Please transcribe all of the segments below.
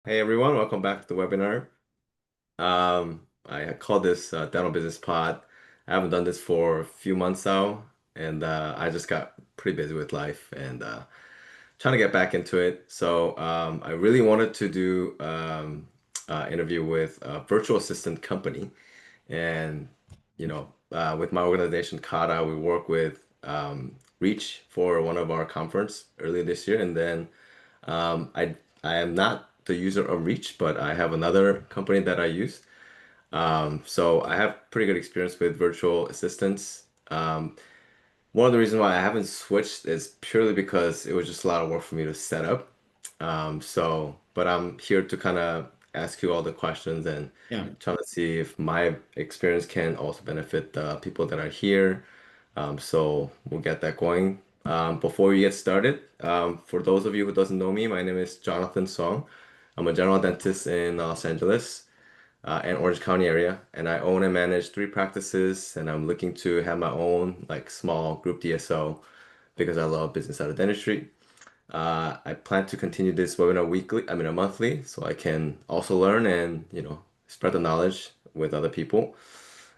Hey everyone, welcome back to the webinar. I call this Dental Business Pod. I haven't done this for a few months now, and I just got pretty busy with life and trying to get back into it. So I really wanted to do interview with a virtual assistant company, and with my organization Kata, we work with Reach for one of our conference earlier this year, and then I am not the user of Reach, but I have another company that I use. So I have pretty good experience with virtual assistants. One of the reasons why I haven't switched is purely because it was just a lot of work for me to set up. But I'm here to kind of ask you all the questions and Yeah, trying to see if my experience can also benefit the people that are here. So we'll get that going. Before we get started, for those of you who doesn't know me, my name is Jonathan Song. I'm a general dentist in Los Angeles and Orange County area, and I own and manage three practices, and I'm looking to have my own like small group DSO because I love business out of dentistry. I plan to continue this webinar monthly, so I can also learn and spread the knowledge with other people.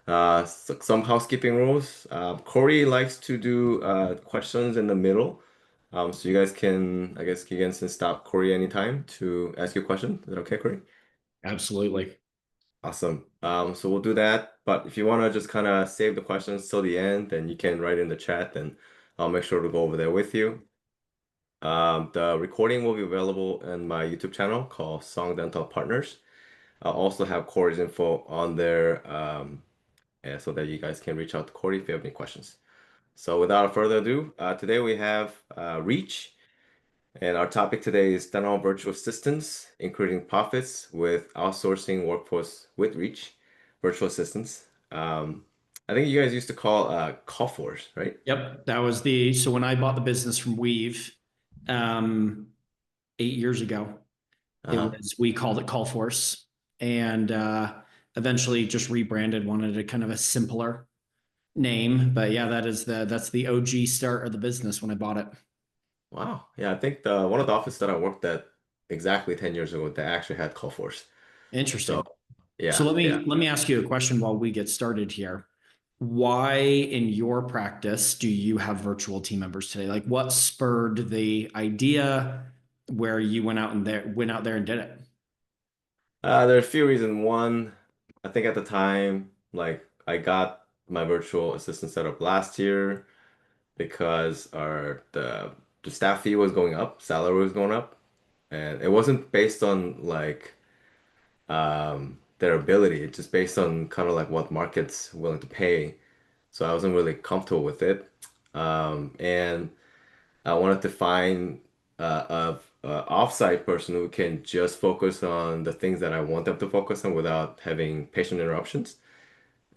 Some housekeeping rules. Corey likes to do questions in the middle. So you guys can, I guess, you guys can stop Corey anytime to ask you a question. Is that okay, Corey? absolutely. Awesome. So we'll do that. But if you want to just kind of save the questions till the end, then you can write in the chat, and I'll make sure to go over there with you. The recording will be available in my YouTube channel called Song Dental Partners. I'll also have Corey's info on there, so that you guys can reach out to Corey if you have any questions. So without further ado, today we have Reach, and our topic today is dental virtual assistants, including profits with outsourcing workforce with Reach, virtual assistants. I think you guys used to call call force, right? Yep, that was so when I bought the business from Weave, um, 8 years ago, Uh-huh. we called it Call Force, and eventually just rebranded, wanted a kind of a simpler name. But yeah, that's the OG start of the business when I bought it. Wow. Yeah, I think the one of the offices that I worked at exactly 10 years ago, they actually had call force. So Interesting. So yeah, let yeah. me let me ask you a question while we get started here. Why in your practice do you have virtual team members today? Like what spurred the idea where you went out there and did it? There are a few reasons. One, I think at the time, like I got my virtual assistant set up last year because the staff fee was going up, salary was going up, and it wasn't based on like their ability, it's just based on kind of like what market's willing to pay. So I wasn't really comfortable with it. And I wanted to find a offsite person who can just focus on the things that I want them to focus on without having patient interruptions.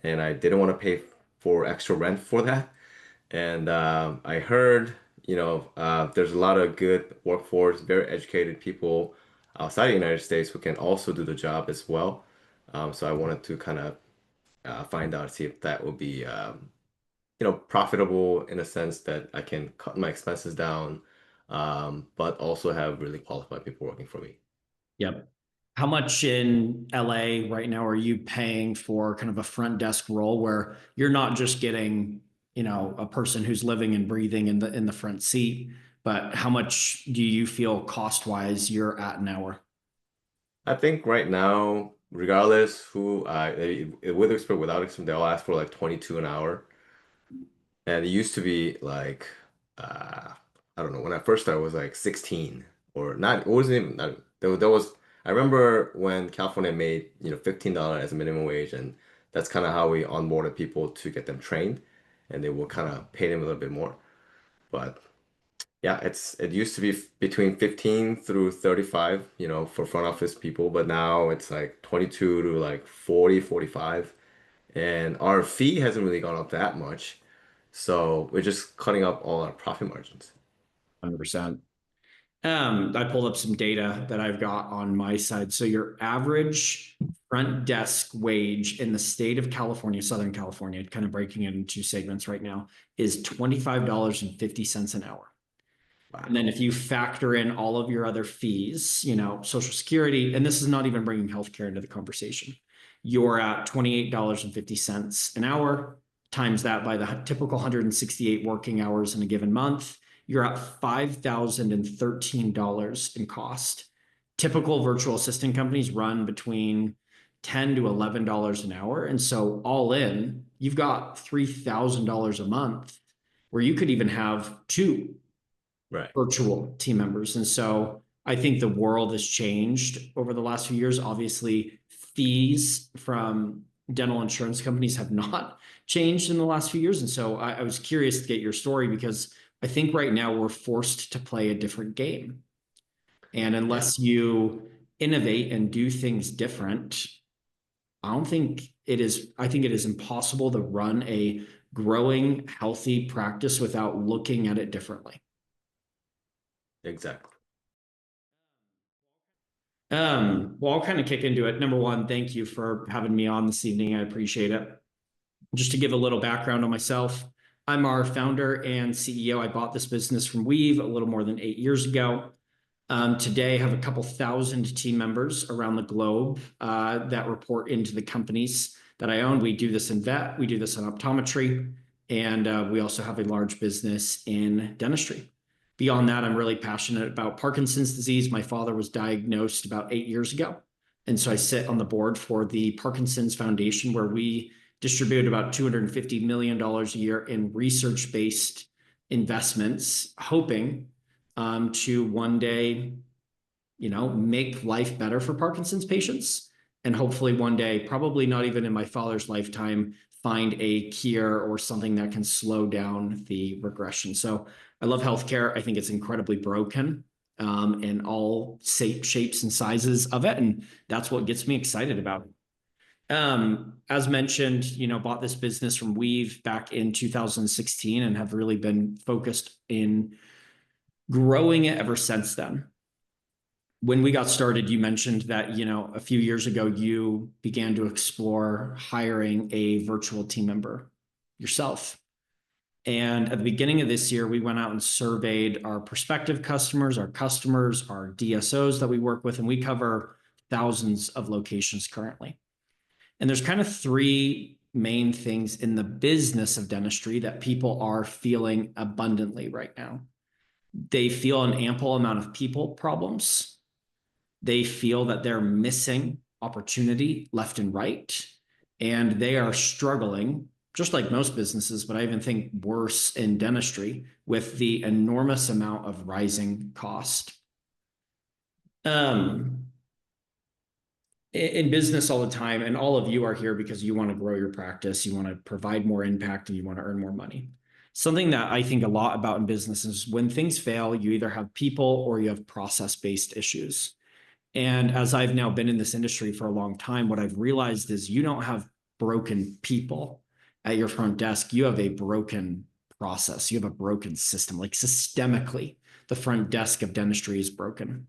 And I didn't want to pay for extra rent for that. And I heard, there's a lot of good workforce, very educated people outside the United States who can also do the job as well. So I wanted to kind of find out, see if that would be, profitable in a sense that I can cut my expenses down, but also have really qualified people working for me. Yep. How much in LA right now are you paying for kind of a front desk role where you're not just getting, a person who's living and breathing in the front seat, but how much do you feel cost wise you're at an hour? I think right now, regardless with expert, without expert, they all ask for like 22 an hour. And it used to be like, I don't know, when I first started, it was like 16 or not. It wasn't even, not, there was, I remember when California made, $15 as a minimum wage, and that's kind of how we onboarded people to get them trained, and they will kind of pay them a little bit more. But yeah, it used to be between 15 through 35, for front office people, but now it's like 22 to like 40, 45. And our fee hasn't really gone up that much. So we're just cutting up all our profit margins. 100%. I pulled up some data that I've got on my side. So your average front desk wage in the state of California, Southern California, kind of breaking it into segments right now, is $25.50 an hour. And then Wow. if you factor in all of your other fees, Social Security, and this is not even bringing healthcare into the conversation, you're at $28.50 an hour, times that by the typical 168 working hours in a given month, you're at $5,013 in cost. Typical virtual assistant companies run between $10 to $11 an hour. And so all in, you've got $3,000 a month where you could even have two Right. virtual team members. And so I think the world has changed over the last few years. Obviously, fees from dental insurance companies have not changed in the last few years. And so I was curious to get your story because I think right now we're forced to play a different game. And Yeah, unless you innovate and do things different, I don't think it is, I think it is impossible to run a growing, healthy practice without looking at it differently. exactly. Well, I'll kind of kick into it. Number one, thank you for having me on this evening. I appreciate it. Just to give a little background on myself, I'm our founder and CEO. I bought this business from Weave a little more than 8 years ago. Today, I have a couple thousand team members around the globe that report into the companies that I own. We do this in vet, we do this in optometry, and we also have a large business in dentistry. Beyond that, I'm really passionate about Parkinson's disease. My father was diagnosed about 8 years ago. And so I sit on the board for the Parkinson's Foundation, where we distribute about $250 million a year in research based investments, hoping to one day, make life better for Parkinson's patients. And hopefully one day, probably not even in my father's lifetime, find a cure or something that can slow down the regression. So I love healthcare. I think it's incredibly broken in all shapes and sizes of it. And that's what gets me excited about it. As mentioned, bought this business from Weave back in 2016 and have really been focused in growing it ever since then. When we got started, you mentioned that, a few years ago, you began to explore hiring a virtual team member yourself. And at the beginning of this year, we went out and surveyed our prospective customers, our DSOs that we work with, and we cover thousands of locations currently. And there's kind of three main things in the business of dentistry that people are feeling abundantly right now. They feel an ample amount of people problems. They feel that they're missing opportunity left and right. And they are struggling, just like most businesses, but I even think worse in dentistry, with the enormous amount of rising cost. In business all the time, and all of you are here because you want to grow your practice, you want to provide more impact, and you want to earn more money. Something that I think a lot about in business is when things fail, you either have people or you have process-based issues. And as I've now been in this industry for a long time, what I've realized is you don't have broken people at your front desk. You have a broken process. You have a broken system. Like systemically, the front desk of dentistry is broken.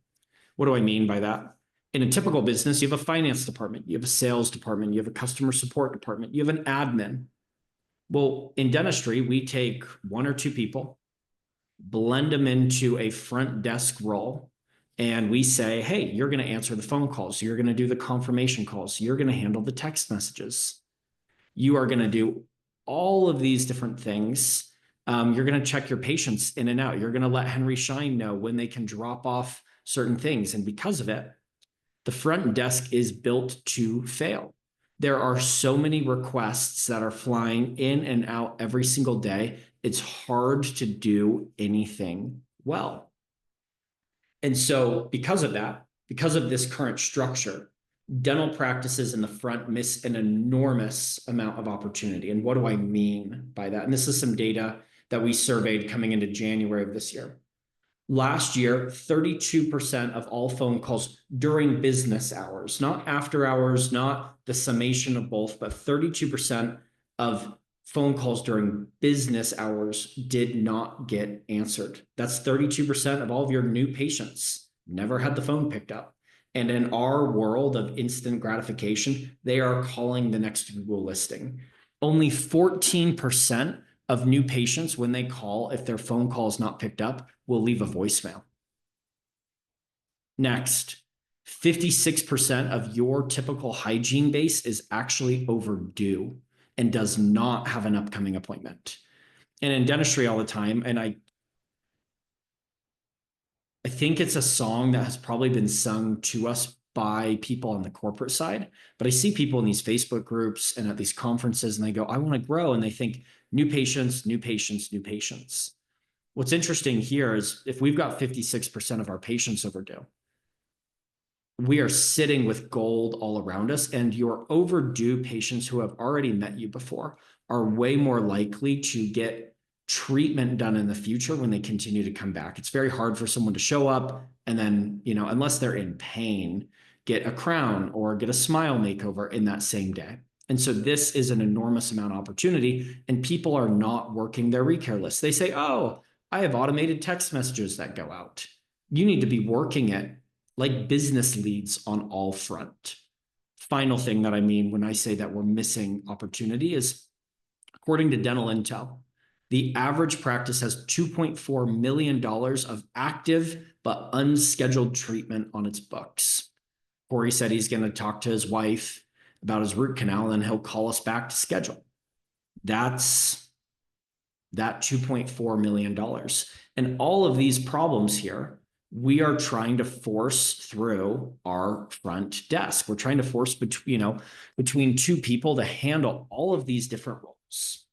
What do I mean by that? In a typical business, you have a finance department, you have a sales department, you have a customer support department, you have an admin. Well, in dentistry, we take one or two people, blend them into a front desk role, and we say, hey, you're going to answer the phone calls, you're going to do the confirmation calls, you're going to handle the text messages, you are going to do all of these different things. You're going to check your patients in and out. You're going to let Henry Schein know when they can drop off certain things. And because of it, the front desk is built to fail. There are so many requests that are flying in and out every single day. It's hard to do anything well. And so, because of that, because of this current structure, dental practices in the front miss an enormous amount of opportunity. And what do I mean by that? And this is some data that we surveyed coming into January of this year. Last year, 32% of all phone calls during business hours, not after hours, not the summation of both, but 32% of phone calls during business hours did not get answered. That's 32% of all of your new patients never had the phone picked up. And in our world of instant gratification, they are calling the next Google listing. Only 14% of new patients, when they call, if their phone call is not picked up, will leave a voicemail. Next, 56% of your typical hygiene base is actually overdue and does not have an upcoming appointment. And in dentistry all the time, and I think it's a song that has probably been sung to us by people on the corporate side, but I see people in these Facebook groups and at these conferences, and they go, I want to grow. And they think new patients, new patients, new patients. What's interesting here is if we've got 56% of our patients overdue, we are sitting with gold all around us, and your overdue patients who have already met you before are way more likely to get treatment done in the future when they continue to come back. It's very hard for someone to show up and then, unless they're in pain, get a crown or get a smile makeover in that same day. And so this is an enormous amount of opportunity, and people are not working their recare list. They say, oh, I have automated text messages that go out. You need to be working it like business leads on all front. Final thing that I mean when I say that we're missing opportunity is, according to Dental Intel, the average practice has $2.4 million of active but unscheduled treatment on its books. Cory said he's going to talk to his wife about his root canal, and then he'll call us back to schedule. That's that $2.4 million. And all of these problems here, we are trying to force through our front desk. We're trying to force between two people to handle all of these different roles.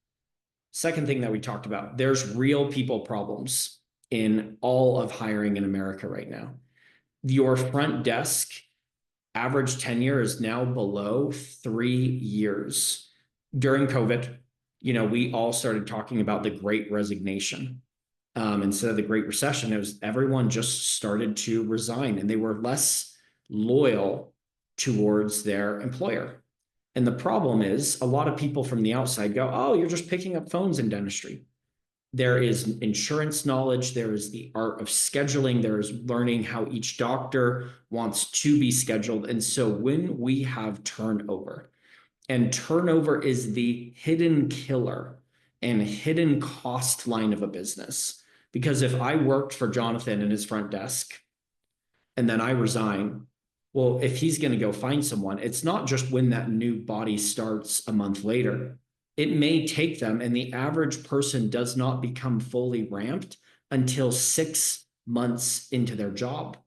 Second thing that we talked about, there's real people problems in all of hiring in America right now. Your front desk average tenure is now below 3 years. During COVID, we all started talking about the Great Resignation. Instead of the Great Recession, it was everyone just started to resign, and they were less loyal towards their employer. And the problem is a lot of people from the outside go, oh, you're just picking up phones in dentistry. There is insurance knowledge. There is the art of scheduling. There is learning how each doctor wants to be scheduled. And so when we have turnover, and turnover is the hidden killer and hidden cost line of a business. Because if I worked for Jonathan in his front desk and then I resign, well, if he's going to go find someone, it's not just when that new body starts a month later. It may take them, and the average person does not become fully ramped until 6 months into their job.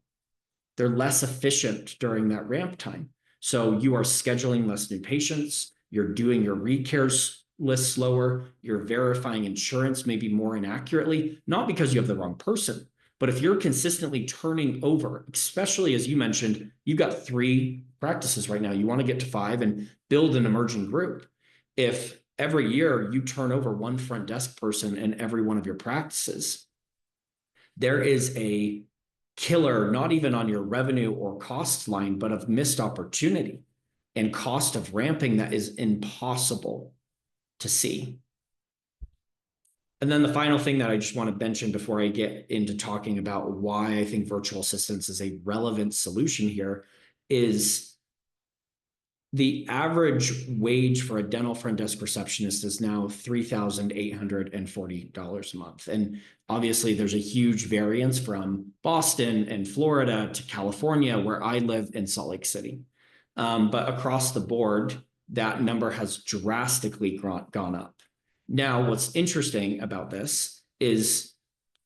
They're less efficient during that ramp time. So you are scheduling less new patients, you're doing your recares list slower, you're verifying insurance maybe more inaccurately, not because you have the wrong person, but if you're consistently turning over, especially as you mentioned, you've got 3 practices right now, you want to get to 5 and build an emerging group. If every year you turn over 1 front desk person in every one of your practices, there is a killer, not even on your revenue or cost line, but of missed opportunity and cost of ramping that is impossible to see. And then the final thing that I just want to mention before I get into talking about why I think virtual assistants is a relevant solution here is the average wage for a dental front desk receptionist is now $3,840 a month. And obviously there's a huge variance from Boston and Florida to California, where I live in Salt Lake City. But across the board, that number has drastically gone up. Now, what's interesting about this is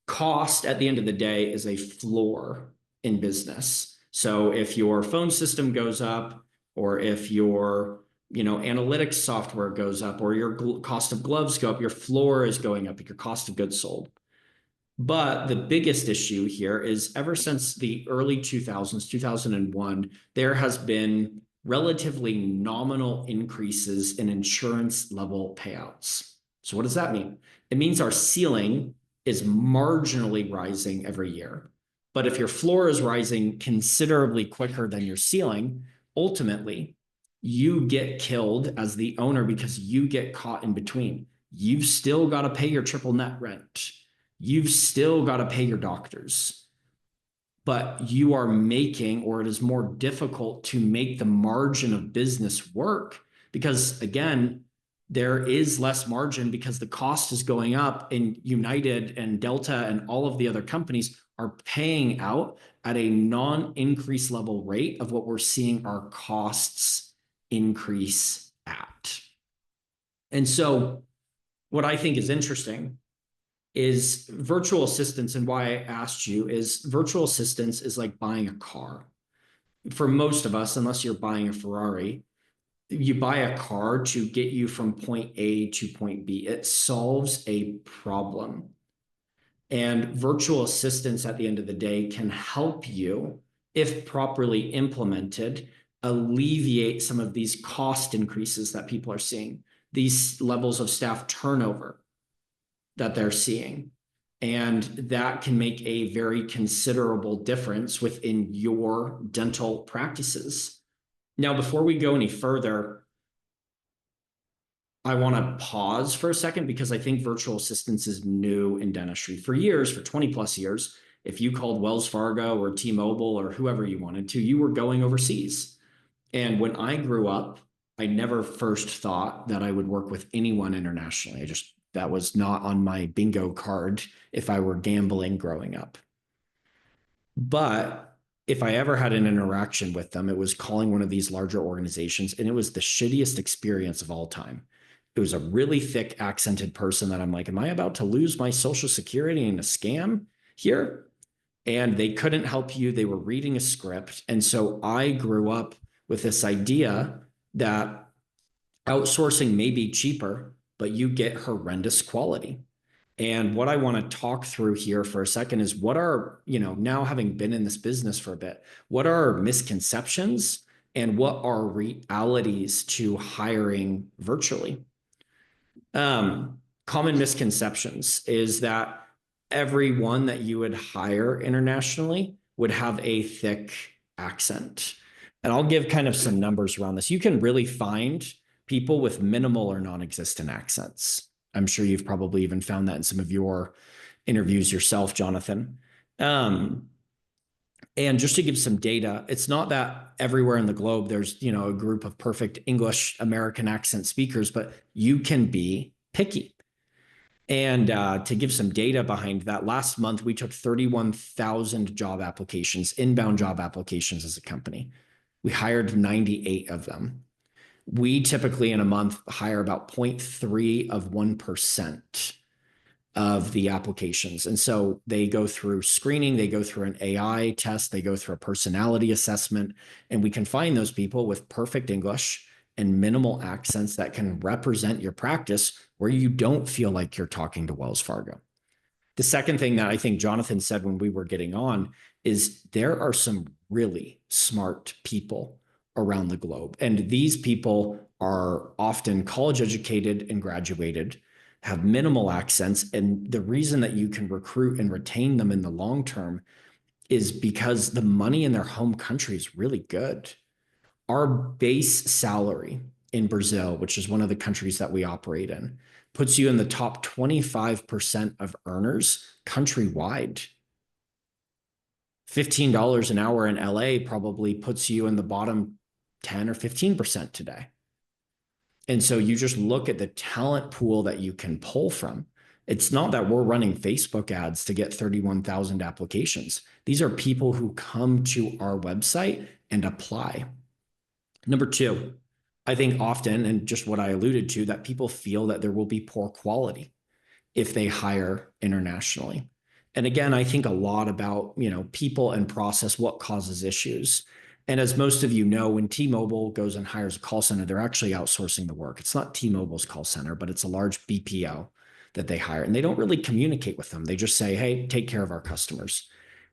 cost at the end of the day is a floor in business. So if your phone system goes up, or if your analytics software goes up, or your cost of gloves go up, your floor is going up, your cost of goods sold. But the biggest issue here is ever since the early 2000s, 2001, there has been relatively nominal increases in insurance level payouts. So what does that mean? It means our ceiling is marginally rising every year. But if your floor is rising considerably quicker than your ceiling, ultimately, you get killed as the owner because you get caught in between. You've still got to pay your triple net rent. You've still got to pay your doctors. But you are making, or it is more difficult to make the margin of business work because, again, there is less margin because the cost is going up, and United and Delta and all of the other companies are paying out at a non-increase level rate of what we're seeing our costs increase at. And so what I think is interesting is virtual assistants, and why I asked you is virtual assistants is like buying a car. For most of us, unless you're buying a Ferrari, you buy a car to get you from point A to point B. It solves a problem. And virtual assistants at the end of the day can help you, if properly implemented, alleviate some of these cost increases that people are seeing, these levels of staff turnover that they're seeing. And that can make a very considerable difference within your dental practices. Now, before we go any further, I want to pause for a second because I think virtual assistance is new in dentistry. For years, for 20 plus years, if you called Wells Fargo or T-Mobile or whoever you wanted to, you were going overseas. And when I grew up, I never first thought that I would work with anyone internationally. That was not on my bingo card if I were gambling growing up. But if I ever had an interaction with them, it was calling one of these larger organizations, and it was the shittiest experience of all time. It was a really thick accented person that I'm like, am I about to lose my social security in a scam here? And they couldn't help you. They were reading a script. And so I grew up with this idea that outsourcing may be cheaper, but you get horrendous quality. And what I want to talk through here for a second is what are, now having been in this business for a bit, what are misconceptions and what are realities to hiring virtually? Common misconceptions is that everyone that you would hire internationally would have a thick accent. And I'll give kind of some numbers around this. You can really find people with minimal or non-existent accents. I'm sure you've probably even found that in some of your interviews yourself, Jonathan. And just to give some data, it's not that everywhere in the globe there's, a group of perfect English American accent speakers, but you can be picky. And to give some data behind that, last month we took 31,000 job applications, inbound job applications as a company. We hired 98 of them. We typically in a month hire about 0.3 of 1% of the applications. And so they go through screening, they go through an AI test, they go through a personality assessment, and we can find those people with perfect English and minimal accents that can represent your practice where you don't feel like you're talking to Wells Fargo. The second thing that I think Jonathan said when we were getting on is there are some really smart people around the globe. And these people are often college educated and graduated, have minimal accents. And the reason that you can recruit and retain them in the long term is because the money in their home country is really good. Our base salary in Brazil, which is one of the countries that we operate in, puts you in the top 25% of earners countrywide. $15 an hour in LA probably puts you in the bottom 10 or 15% today. And so you just look at the talent pool that you can pull from. It's not that we're running Facebook ads to get 31,000 applications. These are people who come to our website and apply. Number two, I think often, and just what I alluded to, that people feel that there will be poor quality if they hire internationally. And again, I think a lot about, people and process, what causes issues. And as most of you know, when T-Mobile goes and hires a call center, they're actually outsourcing the work. It's not T-Mobile's call center, but it's a large BPO that they hire. And they don't really communicate with them. They just say, hey, take care of our customers.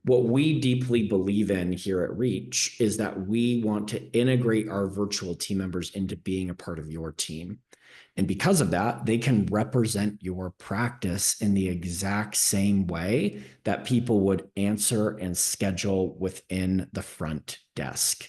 What we deeply believe in here at Reach is that we want to integrate our virtual team members into being a part of your team. And because of that, they can represent your practice in the exact same way that people would answer and schedule within the front desk.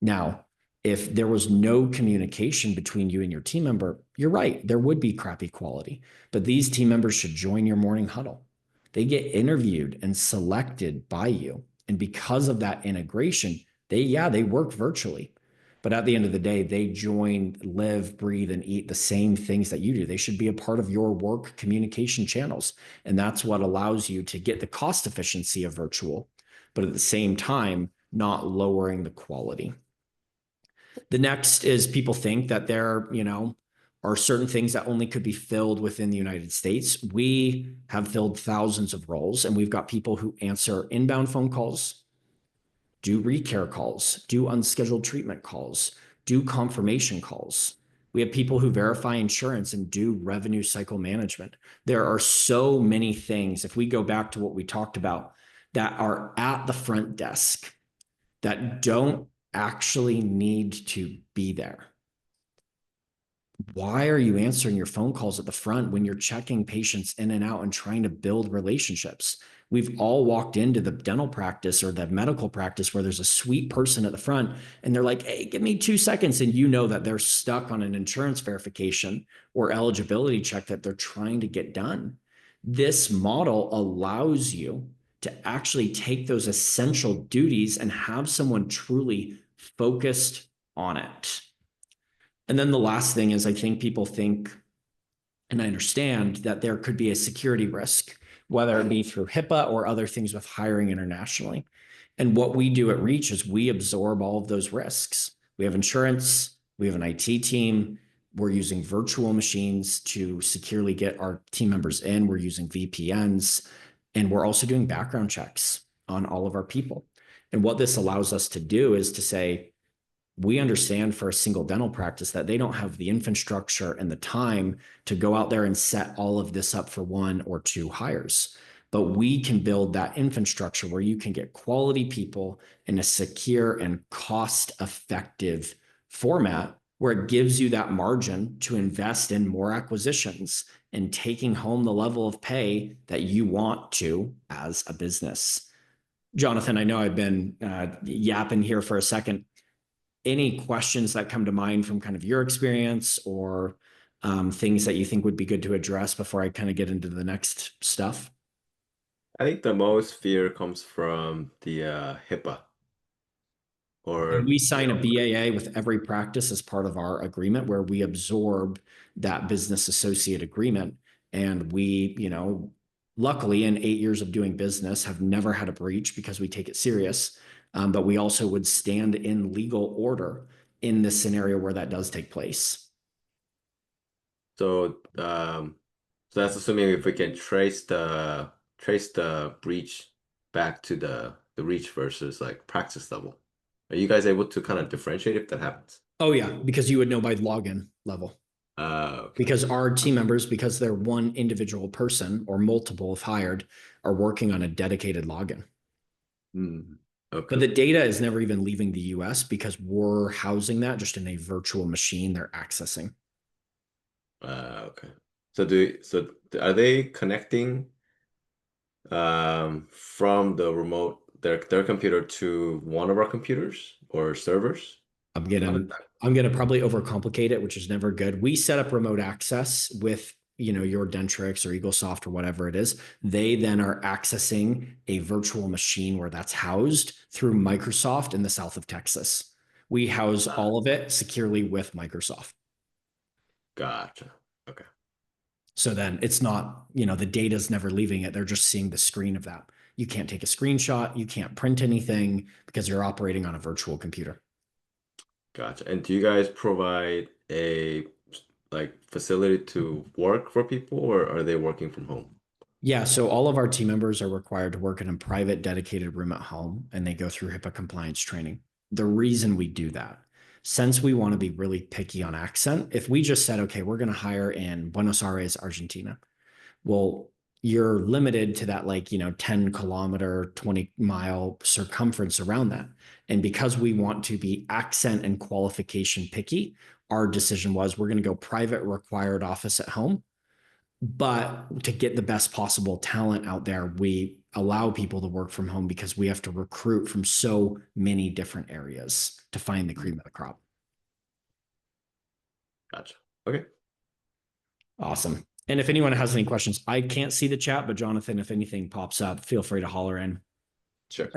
Now, if there was no communication between you and your team member, you're right, there would be crappy quality. But these team members should join your morning huddle. They get interviewed and selected by you. And because of that integration, they work virtually. But at the end of the day, they join, live, breathe, and eat the same things that you do. They should be a part of your work communication channels. And that's what allows you to get the cost efficiency of virtual, but at the same time, not lowering the quality. The next is people think that there, are certain things that only could be filled within the United States. We have filled thousands of roles, and we've got people who answer inbound phone calls, do recare calls, do unscheduled treatment calls, do confirmation calls. We have people who verify insurance and do revenue cycle management. There are so many things, if we go back to what we talked about, that are at the front desk that don't actually need to be there. Why are you answering your phone calls at the front when you're checking patients in and out and trying to build relationships? We've all walked into the dental practice or the medical practice where there's a sweet person at the front and they're like, hey, give me 2 seconds. And you know that they're stuck on an insurance verification or eligibility check that they're trying to get done. This model allows you to actually take those essential duties and have someone truly focused on it. And then the last thing is I think people think, and I understand that there could be a security risk, whether it be through HIPAA or other things with hiring internationally. And what we do at Reach is we absorb all of those risks. We have insurance, we have an IT team, we're using virtual machines to securely get our team members in, we're using VPNs, and we're also doing background checks on all of our people. And what this allows us to do is to say, we understand for a single dental practice that they don't have the infrastructure and the time to go out there and set all of this up for 1 or 2 hires. But we can build that infrastructure where you can get quality people in a secure and cost-effective format where it gives you that margin to invest in more acquisitions and taking home the level of pay that you want to as a business. Jonathan, I know I've been yapping here for a second. Any questions that come to mind from kind of your experience or things that you think would be good to address before I kind of get into the next stuff? I think the most fear comes from the HIPAA or We sign a BAA with every practice as part of our agreement where we absorb that business associate agreement. And we, luckily in 8 years of doing business have never had a breach because we take it serious. But we also would stand in legal order in this scenario where that does take place. So that's assuming if we can trace the breach back to the reach versus like practice level. Are you guys able to kind of differentiate if that happens? Oh yeah, because you would know by login level. Okay. Because our team members, because they're one individual person or multiple if hired, are working on a dedicated login. But Okay. the data is never even leaving the US because we're housing that just in a virtual machine they're accessing. Okay. So are they connecting from the remote their computer to one of our computers or servers? I'm How does gonna that? I'm gonna probably overcomplicate it, which is never good. We set up remote access with your Dentrix or EagleSoft or whatever it is. They then are accessing a virtual machine where that's housed through Microsoft in the south of Texas. We house all of it securely with Microsoft. Gotcha. Okay. So then it's not, the data's never leaving it. They're just seeing the screen of that. You can't take a screenshot. You can't print anything because you're operating on a virtual computer. Gotcha. And do you guys provide a like facility to work for people or are they working from home? Yeah, so all of our team members are required to work in a private dedicated room at home and they go through HIPAA compliance training. The reason we do that, since we want to be really picky on accent, if we just said, okay, we're going to hire in Buenos Aires, Argentina, well, you're limited to that 10-kilometer, 20-mile circumference around that. And because we want to be accent and qualification picky, our decision was we're going to go private required office at home. But to get the best possible talent out there, we allow people to work from home because we have to recruit from so many different areas to find the cream of the crop. Gotcha. Okay. Awesome. And if anyone has any questions, I can't see the chat, but Jonathan, if anything pops up, feel free to holler in. Sure.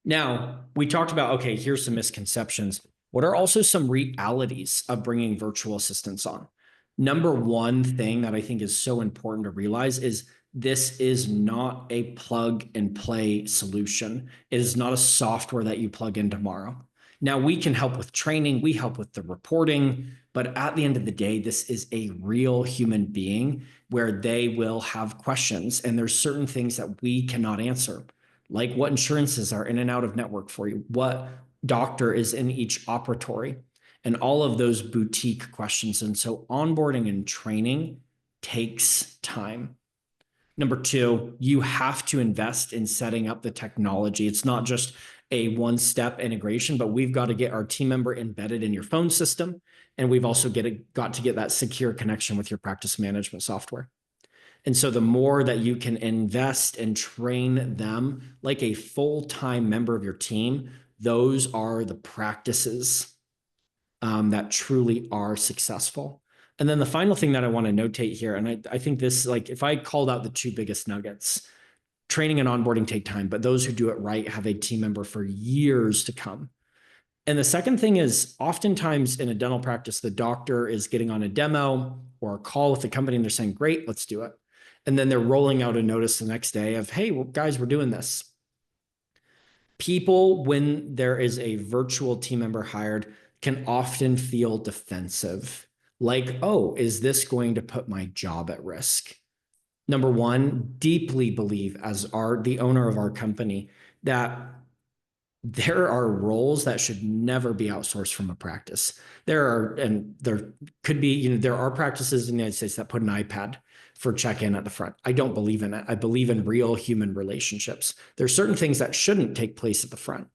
Now, we talked about, okay, here's some misconceptions. What are also some realities of bringing virtual assistants on? Number one thing that I think is so important to realize is this is not a plug and play solution. It is not a software that you plug in tomorrow. Now, we can help with training, we help with the reporting, but at the end of the day, this is a real human being where they will have questions. And there's certain things that we cannot answer, like what insurances are in and out of network for you, what doctor is in each operatory, and all of those boutique questions. And so onboarding and training takes time. Number two, you have to invest in setting up the technology. It's not just a one-step integration, but we've got to get our team member embedded in your phone system. And we've also got to get that secure connection with your practice management software. And so the more that you can invest and train them like a full-time member of your team, those are the practices that truly are successful. And then the final thing that I want to notate here, and I think this, like if I called out the two biggest nuggets, training and onboarding take time, but those who do it right have a team member for years to come. And the second thing is oftentimes in a dental practice, the doctor is getting on a demo or a call with the company and they're saying, great, let's do it. And then they're rolling out a notice the next day of, hey, well, guys, we're doing this. People, when there is a virtual team member hired, can often feel defensive. Like, oh, is this going to put my job at risk? Number one, deeply believe as the owner of our company that there are roles that should never be outsourced from a practice. There could be, there are practices in the United States that put an iPad for check-in at the front. I don't believe in it. I believe in real human relationships. There's certain things that shouldn't take place at the front.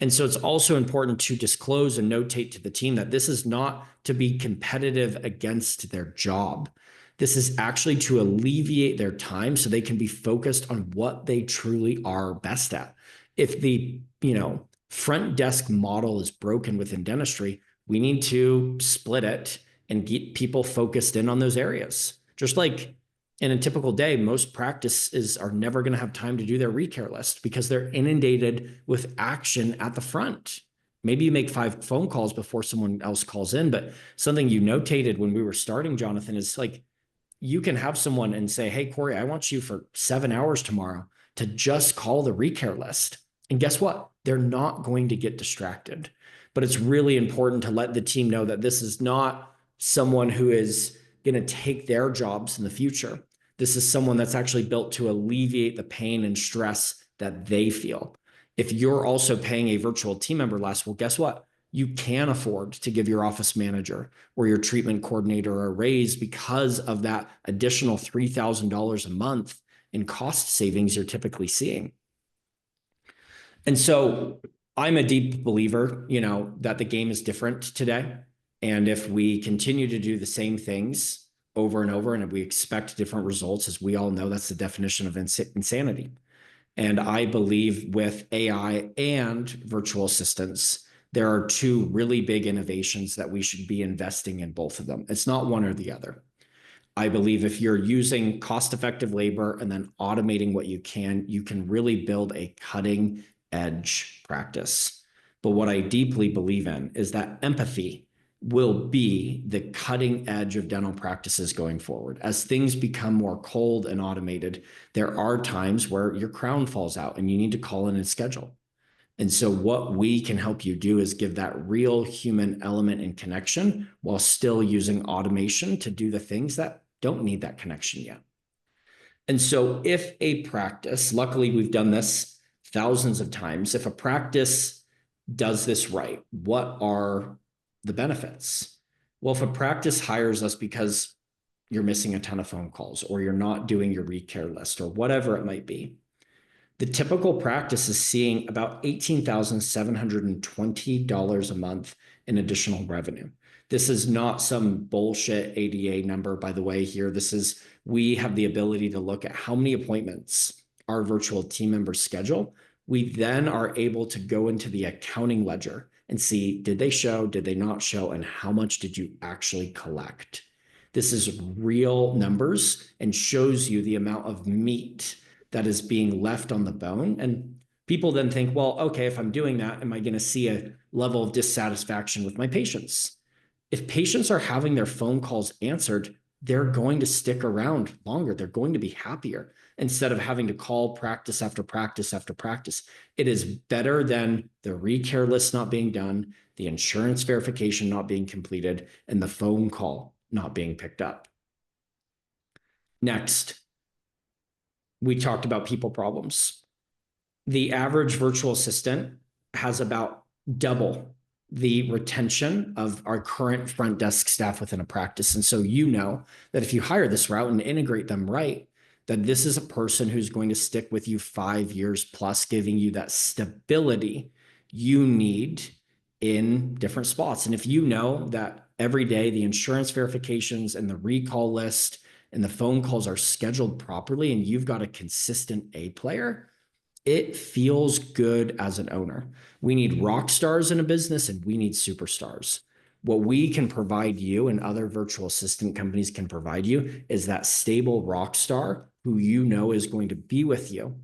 And so it's also important to disclose and notate to the team that this is not to be competitive against their job. This is actually to alleviate their time so they can be focused on what they truly are best at. If the, front desk model is broken within dentistry, we need to split it and get people focused in on those areas. Just like in a typical day, most practices are never going to have time to do their recare list because they're inundated with action at the front. Maybe you make 5 phone calls before someone else calls in, but something you notated when we were starting, Jonathan, is like you can have someone and say, hey, Cory, I want you for 7 hours tomorrow to just call the recare list. And guess what? They're not going to get distracted. But it's really important to let the team know that this is not someone who is going to take their jobs in the future. This is someone that's actually built to alleviate the pain and stress that they feel. If you're also paying a virtual team member less, well, guess what? You can afford to give your office manager or your treatment coordinator a raise because of that additional $3,000 a month in cost savings you're typically seeing. And so I'm a deep believer, that the game is different today. And if we continue to do the same things over and over, and if we expect different results, as we all know, that's the definition of insanity. And I believe with AI and virtual assistants, there are two really big innovations that we should be investing in both of them. It's not one or the other. I believe if you're using cost-effective labor and then automating what you can really build a cutting edge practice. But what I deeply believe in is that empathy will be the cutting edge of dental practices going forward. As things become more cold and automated, there are times where your crown falls out and you need to call in and schedule. And so what we can help you do is give that real human element and connection while still using automation to do the things that don't need that connection yet. And so if a practice, luckily we've done this thousands of times, if a practice does this right, what are the benefits? Well, if a practice hires us because you're missing a ton of phone calls or you're not doing your recare list or whatever it might be, the typical practice is seeing about $18,720 a month in additional revenue. This is not some bullshit ADA number, by the way, here. We have the ability to look at how many appointments our virtual team members schedule. We then are able to go into the accounting ledger and see, did they show, did they not show, and how much did you actually collect? This is real numbers and shows you the amount of meat that is being left on the bone. And People then think, well, okay, if I'm doing that, am I going to see a level of dissatisfaction with my patients? If patients are having their phone calls answered, they're going to stick around longer. They're going to be happier instead of having to call practice after practice after practice. It is better than the recare list not being done, the insurance verification not being completed, and the phone call not being picked up. Next, we talked about people problems. The average virtual assistant has about double the retention of our current front desk staff within a practice. And so you know that if you hire this route and integrate them right, that this is a person who's going to stick with you 5 years plus, giving you that stability you need in different spots. And if you know that every day the insurance verifications and the recall list and the phone calls are scheduled properly and you've got a consistent A player, it feels good as an owner. We need rock stars in a business and we need superstars. What we can provide you and other virtual assistant companies can provide you is that stable rock star who you know is going to be with you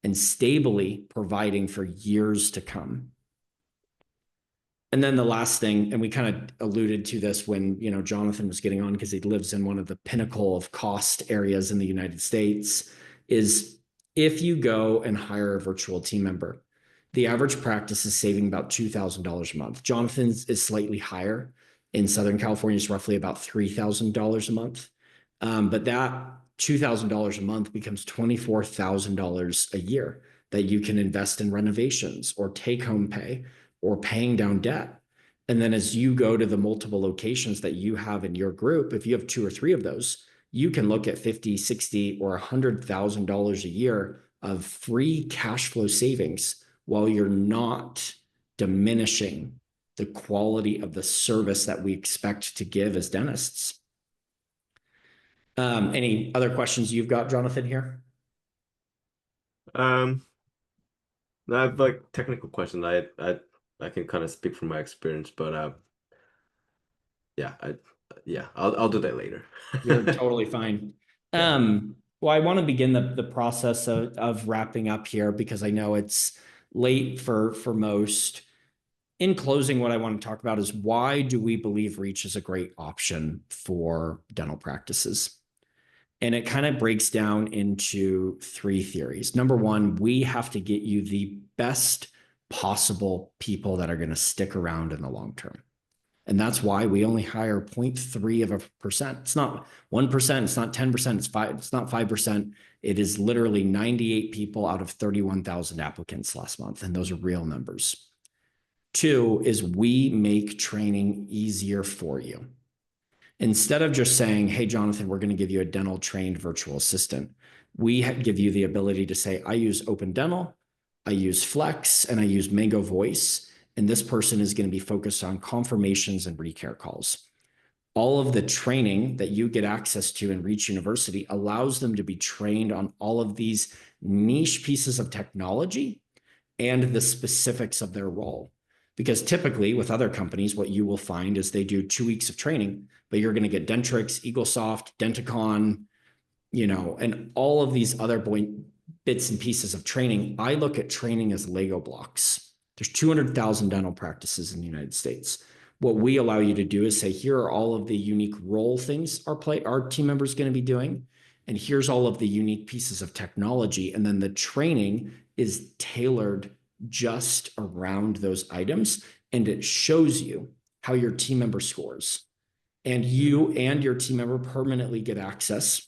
and stably providing for years to come. And then the last thing, and we kind of alluded to this when, Jonathan was getting on because he lives in one of the pinnacle of cost areas in the United States, is if you go and hire a virtual team member, the average practice is saving about $2,000 a month. Jonathan's is slightly higher. In Southern California, it's roughly about $3,000 a month. But that $2,000 a month becomes $24,000 a year that you can invest in renovations or take home pay or paying down debt. And then as you go to the multiple locations that you have in your group, if you have 2 or 3 of those, you can look at 50, 60, or $100,000 a year of free cash flow savings while you're not diminishing the quality of the service that we expect to give as dentists. Any other questions you've got, Jonathan, here? Um, I have like technical questions. I can kind of speak from my experience, but yeah, I'll do that later. You're totally fine. Yeah. Well, I want to begin the process of wrapping up here because I know it's late for most. In closing, what I want to talk about is why do we believe Reach is a great option for dental practices? And it kind of breaks down into 3 theories. Number one, we have to get you the best possible people that are going to stick around in the long term. And that's why we only hire 0.3%. It's not 1%, it's not 10%, it's not 5%. It is literally 98 people out of 31,000 applicants last month. And those are real numbers. 2 is we make training easier for you. Instead of just saying, hey, Jonathan, we're going to give you a dental trained virtual assistant, we give you the ability to say, I use Open Dental, I use Flex, and I use Mango Voice. And this person is going to be focused on confirmations and recare calls. All of the training that you get access to in Reach University allows them to be trained on all of these niche pieces of technology and the specifics of their role. Because typically with other companies, what you will find is they do 2 weeks of training, but you're going to get Dentrix, EagleSoft, Denticon, and all of these other bits and pieces of training. I look at training as Lego blocks. There's 200,000 dental practices in the United States. What we allow you to do is say, here are all of the unique role things our team members going to be doing. And here's all of the unique pieces of technology. And then the training is tailored just around those items. And it shows you how your team member scores. And you and your team member permanently get access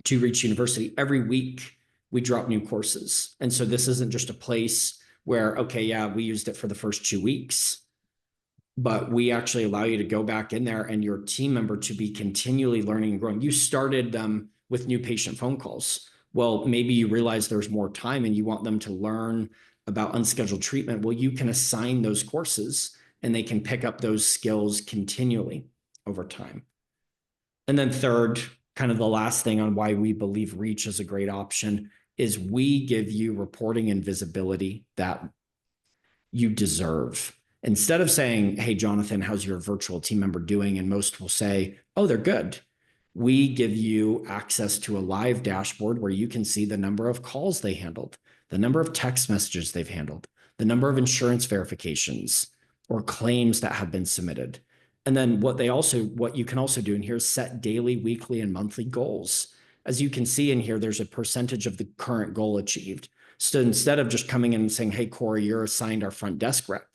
to Reach University. Every week, we drop new courses. And so this isn't just a place where, okay, yeah, we used it for the first 2 weeks, but we actually allow you to go back in there and your team member to be continually learning and growing. You started them with new patient phone calls. Well, maybe you realize there's more time and you want them to learn about unscheduled treatment. Well, you can assign those courses and they can pick up those skills continually over time. And then third, kind of the last thing on why we believe Reach is a great option is we give you reporting and visibility that you deserve. Instead of saying, hey, Jonathan, how's your virtual team member doing? And most will say, oh, they're good. We give you access to a live dashboard where you can see the number of calls they handled, the number of text messages they've handled, the number of insurance verifications or claims that have been submitted. And then what you can also do in here is set daily, weekly, and monthly goals. As you can see in here, there's a percentage of the current goal achieved. So instead of just coming in and saying, hey, Cory, you're assigned our front desk rep,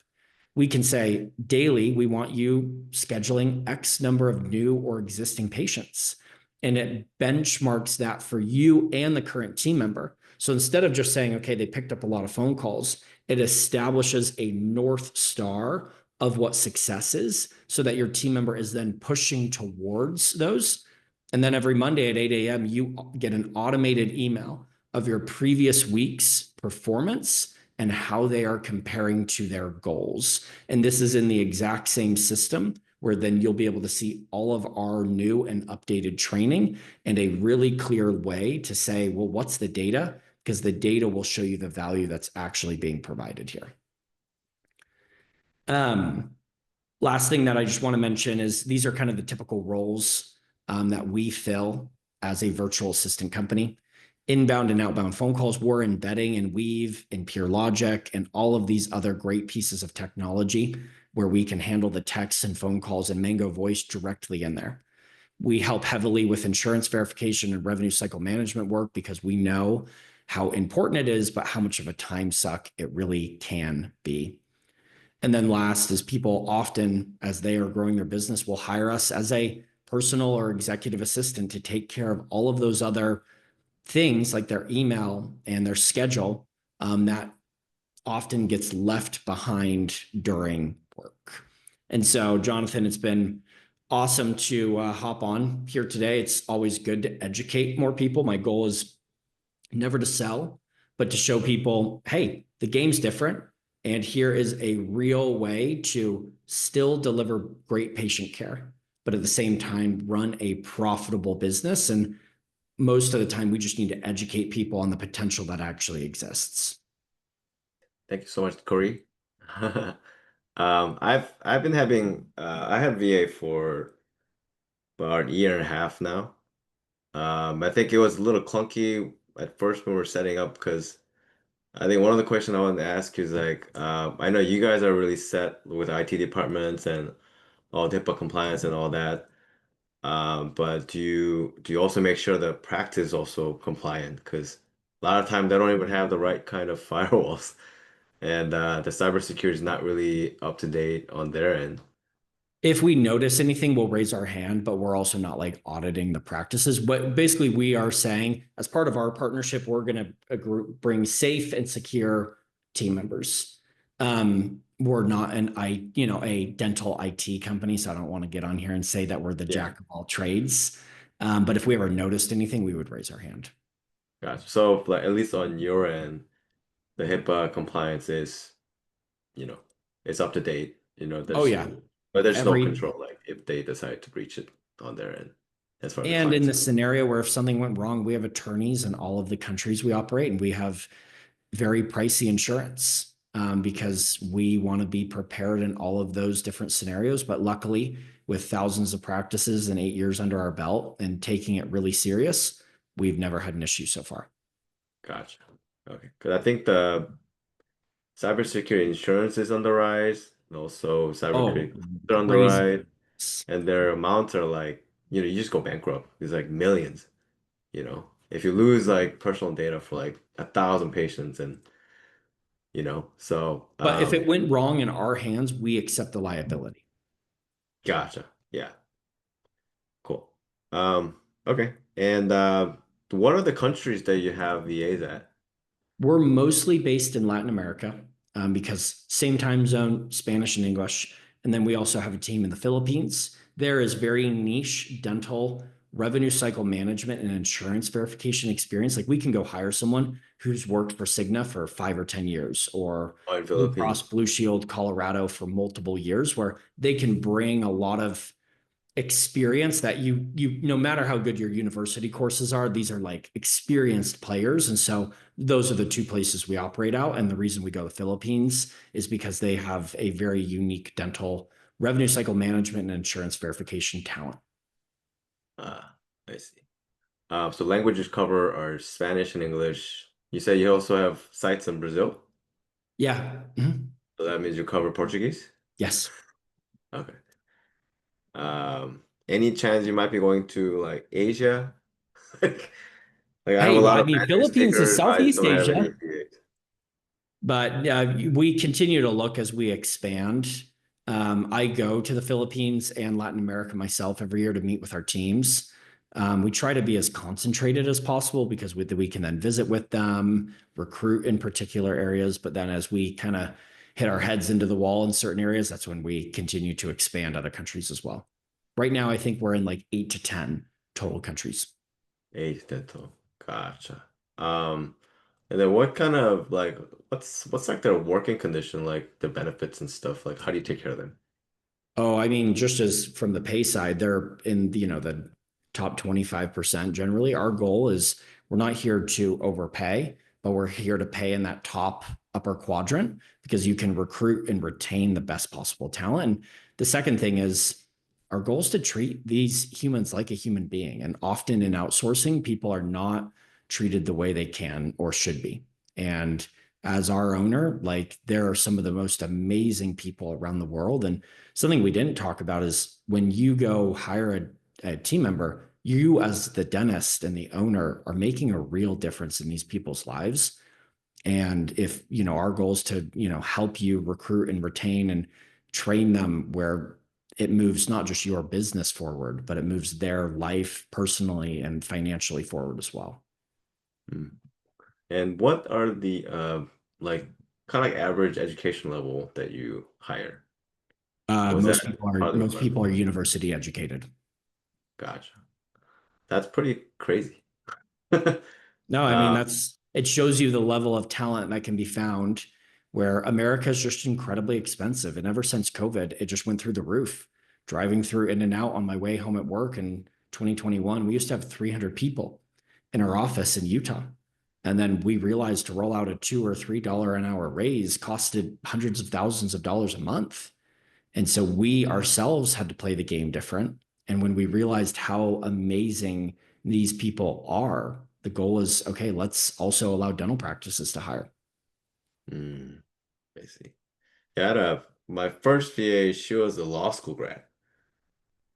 we can say daily, we want you scheduling X number of new or existing patients. And it benchmarks that for you and the current team member. So instead of just saying, okay, they picked up a lot of phone calls, it establishes a North Star of what success is so that your team member is then pushing towards those. And then every Monday at 8 a.m., you get an automated email of your previous week's performance and how they are comparing to their goals. And this is in the exact same system where then you'll be able to see all of our new and updated training and a really clear way to say, well, what's the data? Because the data will show you the value that's actually being provided here. Last thing that I just want to mention is these are kind of the typical roles that we fill as a virtual assistant company. Inbound and outbound phone calls, we're embedding in Weave and Pure Logic and all of these other great pieces of technology where we can handle the texts and phone calls and Mango Voice directly in there. We help heavily with insurance verification and revenue cycle management work because we know how important it is, but how much of a time suck it really can be. And then last is people often, as they are growing their business, will hire us as a personal or executive assistant to take care of all of those other things like their email and their schedule that often gets left behind during work. And so, Jonathan, it's been awesome to hop on here today. It's always good to educate more people. My goal is never to sell, but to show people, hey, the game's different. And here is a real way to still deliver great patient care, but at the same time, run a profitable business. And most of the time, we just need to educate people on the potential that actually exists. Thank you so much, Corey. I've been having I had VA for about a year and a half now. I think it was a little clunky at first when we were setting up because I think one of the questions I wanted to ask is like, I know you guys are really set with IT departments and all the HIPAA compliance and all that. But do you also make sure the practice is also compliant? Because a lot of time they don't even have the right kind of firewalls, and the cybersecurity is not really up to date on their end. If we notice anything, we'll raise our hand, but we're also not like auditing the practices. But basically, we are saying as part of our partnership, we're going to bring safe and secure team members. We're not a dental IT company, so I don't want to get on here and say that we're the Yeah, jack of all trades. But if we ever noticed anything, we would raise our hand. gotcha. So like at least on your end, the HIPAA compliance is, you know, it's up to date. Oh yeah, But there's no every control like if they decide to breach it on their end as far as the and in clients. the scenario where if something went wrong, we have attorneys in all of the countries we operate, and we have very pricey insurance because we want to be prepared in all of those different scenarios. But luckily, with thousands of practices and 8 years under our belt and taking it really serious, we've never had an issue so far. Gotcha. Okay. Because I think the cybersecurity insurance is on the rise, and also Oh, cybersecurity are on the crazy. rise, and their amounts are like, you just go bankrupt. It's like millions, If you lose like personal data for like 1,000 patients so But if it went wrong in our hands, we accept the liability. gotcha. Yeah, cool. Okay. And what are the countries that you have VAs at? We're mostly based in Latin America because same time zone, Spanish and English. And then we also have a team in the Philippines. There is very niche dental revenue cycle management and insurance verification experience. Like we can go hire someone who's worked for Cigna for 5 or 10 years or Oh, in Blue Cross Philippines. Blue Shield Colorado for multiple years, where they can bring a lot of experience that you no matter how good your university courses are, these are like experienced players. And so those are the two places we operate out. And the reason we go to the Philippines is because they have a very unique dental revenue cycle management and insurance verification talent. I see. So languages cover are Spanish and English. You said you also have sites in Brazil, Yeah. Mhm. so that means you cover Portuguese? Yes. Okay. Any chance you might be going to like Asia? Like I have a Hey, lot I of mean, Mandarin Philippines is speakers, but I just Southeast don't have any Asia. affiliates. But we continue to look as we expand. I go to the Philippines and Latin America myself every year to meet with our teams. We try to be as concentrated as possible because we can then visit with them, recruit in particular areas. But then as we kind of hit our heads into the wall in certain areas, that's when we continue to expand other countries as well. Right now, I think we're in like 8 to 10 total countries. Eight dental. Gotcha. Um, and then what kind of like what's like their working condition, like the benefits and stuff? Like how do you take care of them? Oh, I mean, just as from the pay side, they're in the top 25% generally. Our goal is we're not here to overpay, but we're here to pay in that top upper quadrant because you can recruit and retain the best possible talent. And the second thing is our goal is to treat these humans like a human being. And often in outsourcing, people are not treated the way they can or should be. And as our owner, like there are some of the most amazing people around the world. And something we didn't talk about is when you go hire a team member, you as the dentist and the owner are making a real difference in these people's lives. And if, our goal is to, help you recruit and retain and train them where it moves not just your business forward, but it moves their life personally and financially forward as well. Hmm. And what are the like kind of like average education level that you hire? Was that Most people are part of the most requirement? people are university educated. Gotcha. That's pretty crazy. No, I mean Uh, it shows you the level of talent that can be found where America is just incredibly expensive. And ever since COVID, it just went through the roof. Driving through in and out on my way home at work in 2021, we used to have 300 people in our office in Utah. And then we realized to roll out a $2 or $3 an hour raise costed hundreds of thousands of dollars a month. And so we ourselves had to play the game different. And when we realized how amazing these people are, the goal is okay, let's also allow dental practices to hire. hmm, I see. Yeah, I had my first VA, she was a law school grad.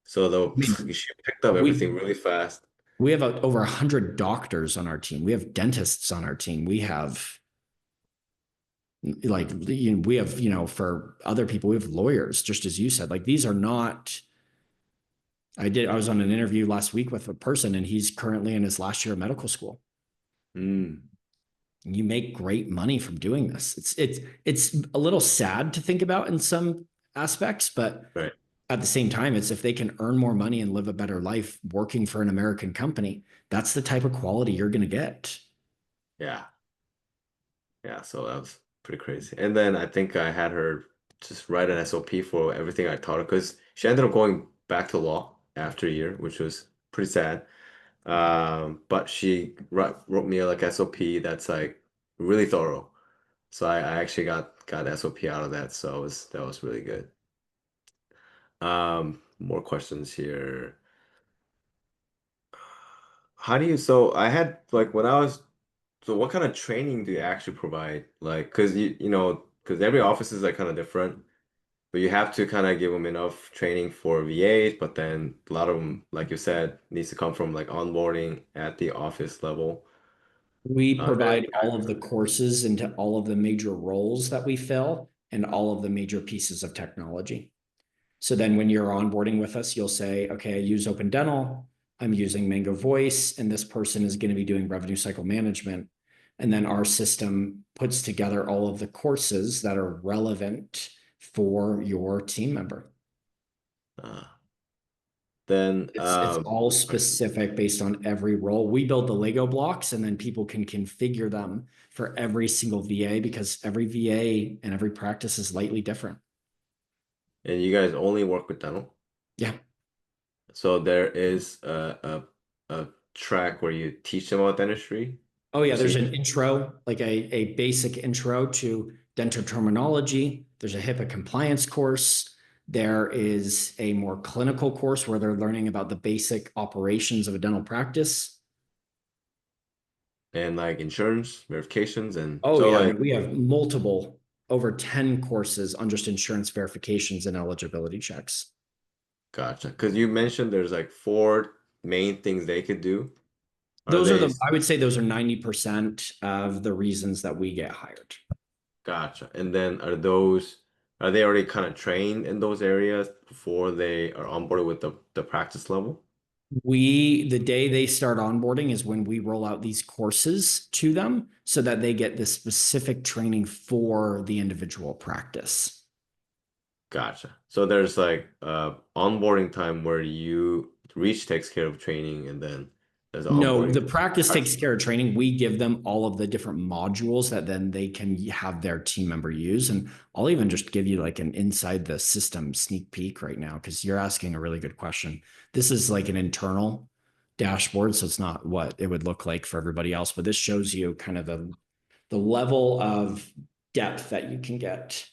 So I mean, she picked up we everything really fast. we have over 100 doctors on our team. We have dentists on our team. We have like we have for other people we have lawyers, just as you said. Like these are not. I was on an interview last week with a person, and he's currently in his last year of medical school. Mm, You make great money from doing this. It's a little sad to think about in some aspects, but right. at the same time, it's if they can earn more money and live a better life working for an American company, that's the type of quality you're going to get. Yeah. Yeah. So that was pretty crazy. And then I think I had her just write an SOP for everything I taught her because she ended up going back to law after a year, which was pretty sad. But she wrote me like SOP that's like really thorough. So I actually got SOP out of that. So that was really good. More questions here. How do you, so I had like when I was, so what kind of training do you actually provide? Like, cause cause every office is like kind of different, but you have to kind of give them enough training for VAs, but then a lot of them, like you said, needs to come from like onboarding at the office level. We How do provide you all guys of do the courses into all of the major roles that we fill and all of the major pieces of technology. So then when you're onboarding with us, you'll say, okay, I use Open Dental, I'm using Mango Voice, and this person is going to be doing revenue cycle management. And then our system puts together all of the courses that are relevant for your team member. that? Then, It's all specific based on every role. We build the Lego blocks and then people can configure them for every single VA because every VA and every practice is slightly different. and you guys only work with dental? Yeah. So there is a track where you teach them about dentistry Oh yeah, there's procedure. an intro, like a basic intro to dental terminology. There's a HIPAA compliance course. There is a more clinical course where they're learning about the basic operations of a dental practice. and like insurance verifications, and Oh so yeah, like no, we have over 10 courses on just insurance verifications and eligibility checks. gotcha. Because you mentioned there's like four main things they could do. Are Those are they I would say those are 90% of the reasons that we get hired. gotcha? And then are they already kind of trained in those areas before they are onboarded with the practice level? The day they start onboarding is when we roll out these courses to them so that they get the specific training for the individual practice. Gotcha. So there's like onboarding time where you reach takes care of training, and then there's No, onboarding the time. practice takes Practice. care of training. We give them all of the different modules that then they can have their team member use. And I'll even just give you like an inside the system sneak peek right now because you're asking a really good question. This is like an internal dashboard, so it's not what it would look like for everybody else, but this shows you kind of the level of depth that you can get.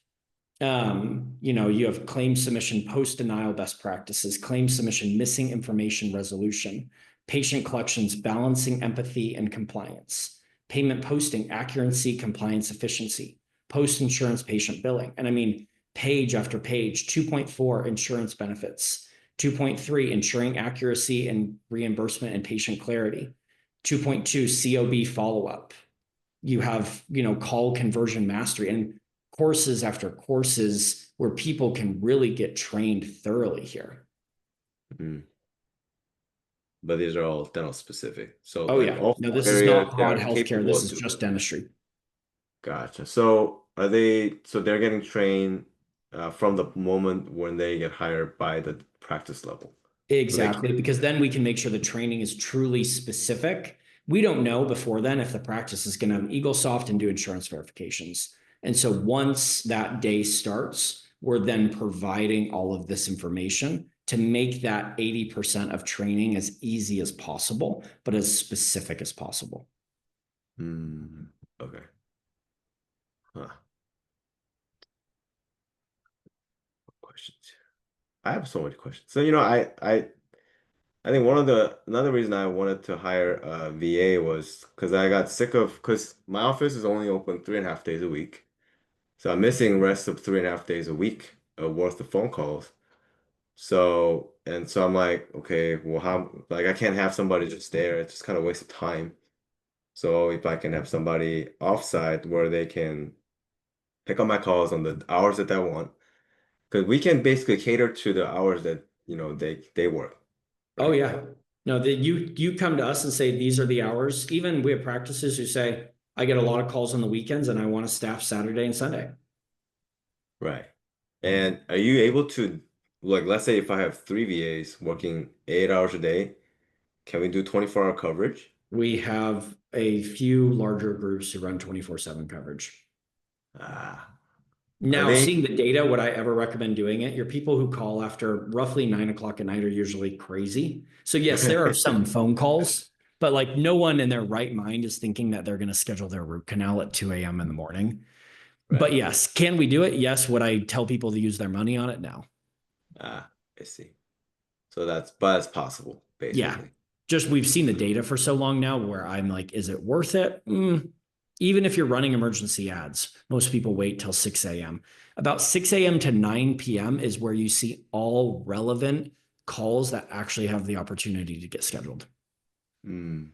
You have claim submission, post denial best practices, claim submission, missing information resolution, patient collections, balancing empathy and compliance, payment posting, accuracy, compliance, efficiency, post insurance patient billing. And I mean, page after page, 2.4 insurance benefits, 2.3 ensuring accuracy and reimbursement and patient clarity, 2.2 COB follow up. You have, call conversion mastery and courses after courses where people can really get trained thoroughly here. Mm. But these are all dental specific. So Oh like yeah. all No, four this is areas not broad they're healthcare. capable This of is doing. just dentistry. Gotcha. So they're getting trained from the moment when they get hired by the practice level. So they Exactly, can, because then we can make sure the training is truly specific. We don't know before then if the practice is going to have EagleSoft and do insurance verifications. And so once that day starts, we're then providing all of this information to make that 80% of training as easy as possible, but as specific as possible. hmm, okay. Huh. Questions. I have so many questions. So I think another reason I wanted to hire a VA was because I got sick of because my office is only open 3.5 days a week. So I'm missing rest of 3.5 days a week worth of phone calls. So I'm like, okay, well, how, like, I can't have somebody just there. It's just kind of waste of time. So if I can have somebody offsite where they can pick up my calls on the hours that I want, because we can basically cater to the hours that, they work, Oh right? yeah. No, that you come to us and say these are the hours. Even we have practices who say, I get a lot of calls on the weekends and I want to staff Saturday and Sunday. Right. And are you able to, like, let's say if I have three VAs working 8 hours a day, can we do 24-hour coverage? We have a few larger groups who run 24/7 coverage. Ah, are Now, they? seeing the data, would I ever recommend doing it? Your people who call after roughly 9 o'clock at night are usually crazy. So, yes, there are some phone calls, but like no one in their right mind is thinking that they're going to schedule their root canal at 2 a.m. in the morning. But Right. yes, can we do it? Yes. Would I tell people to use their money on it? No. Ah, I see. But it's possible, Yeah. basically. Just we've seen the data for so long now where I'm like, is it worth it? Even if you're running emergency ads, most people wait till 6 a.m. About 6 a.m. to 9 p.m. is where you see all relevant calls that actually have the opportunity to get scheduled. Hmm.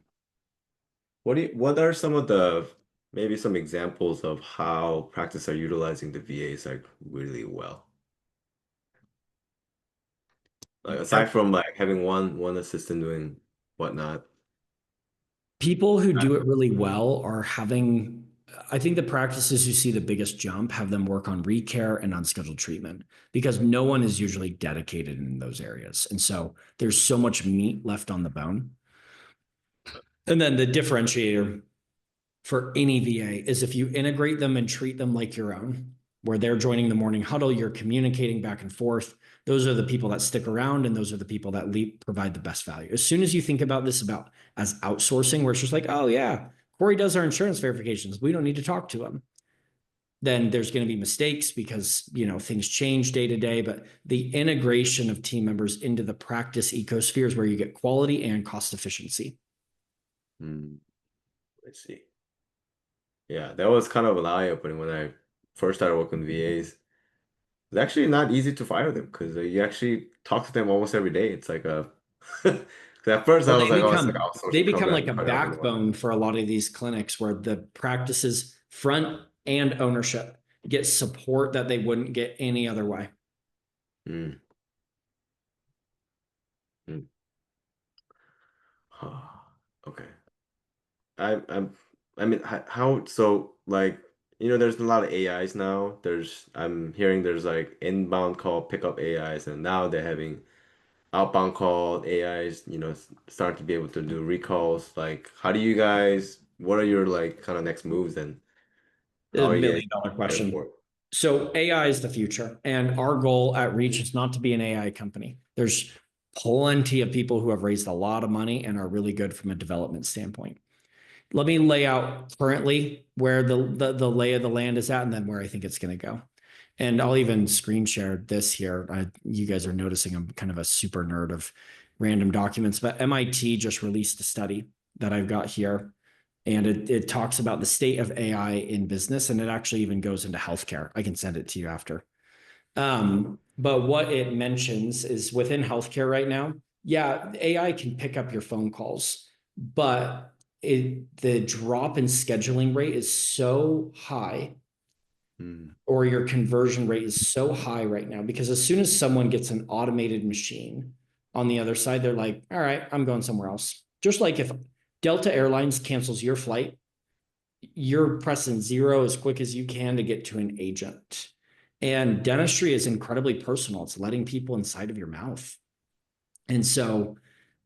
What are maybe some examples of how practice are utilizing the VAs like really well? Like aside from like having one assistant doing whatnot. People who do it really well are having, I think the practices who see the biggest jump have them work on recare and unscheduled treatment because no one is usually dedicated in those areas. And so there's so much meat left on the bone. And then the differentiator for any VA is if you integrate them and treat them like your own, where they're joining the morning huddle, you're communicating back and forth. Those are the people that stick around, and those are the people that provide the best value. As soon as you think about this about as outsourcing, where it's just like, oh yeah, Cory does our insurance verifications, we don't need to talk to him. Then there's going to be mistakes because things change day to day. But the integration of team members into the practice ecosphere is where you get quality and cost efficiency. Hmm. I see. Yeah, that was kind of an eye-opening when I first started working with VAs. It's actually not easy to fire them because you actually talk to them almost every day. It's like a 'cause at first I Well, was like, oh, it's like an they outsourcing become program, like a cut it off in one. backbone for a lot of these clinics where the practices front and ownership get support that they wouldn't get any other way. Mm, mm. Okay. I'm I mean how so like there's a lot of AIs now. I'm hearing there's like inbound call pickup AIs and now they're having outbound call AIs, starting to be able to do recalls. Like how do you guys what are your like kind of next moves and A how are you guys million dollar preparing question. for it? So AI is the future, and our goal at Reach is not to be an AI company. There's plenty of people who have raised a lot of money and are really good from a development standpoint. Let me lay out currently where the lay of the land is at, and then where I think it's going to go. And I'll even screen share this here. You guys are noticing I'm kind of a super nerd of random documents, but MIT just released a study that I've got here, and it talks about the state of AI in business, and it actually even goes into healthcare. I can send it to you after. But what it mentions is within healthcare right now, yeah, AI can pick up your phone calls, but the drop in scheduling rate is so high, Mm, or your conversion rate is so high right now, because as soon as someone gets an automated machine on the other side, they're like, all right, I'm going somewhere else. Just like if Delta Airlines cancels your flight, you're pressing zero as quick as you can to get to an agent. And dentistry is incredibly personal. It's letting people inside of your mouth. And so